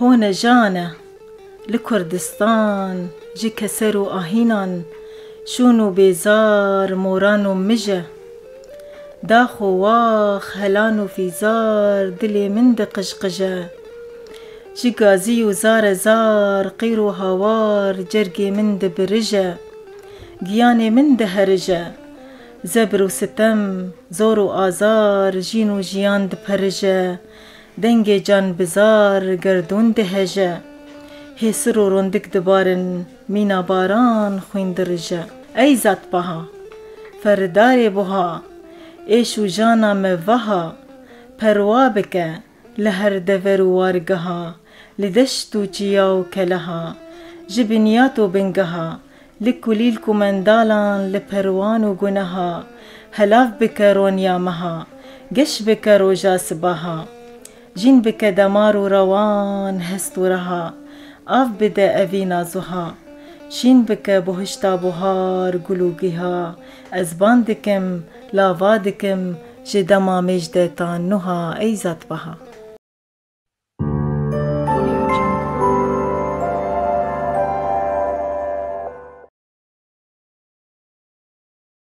هون جانا لكردستان جي كسرو آهینان شونو بیزار مورانو مجه داخو واخ هلانو فیزار دلی من قشقجه جي غازي وزار زار قيرو هوار جرقي من برجه گیانی من هرجه زبر و ستم زور و آزار جین و جیان پرجه دنگ جان بزار گردون هجه هسر و رندک دبارن مینا باران خوین درجه ای ذات بها فردار بها ایش و جانا موها پروا بکه لهر دور و وارگها لدشت و جیاو کلها جبنیات و بنگها لكليل كومندالان لپروان و گنها هلاف بكرون يامها قش بكرو جاسبها جين بك دمار و روان هست و رها آف بده أفينا زها شين بك بهشتا بهار قلوقها أزبان دكم لاوا دكم جدما مجدتان نها أي ذات بها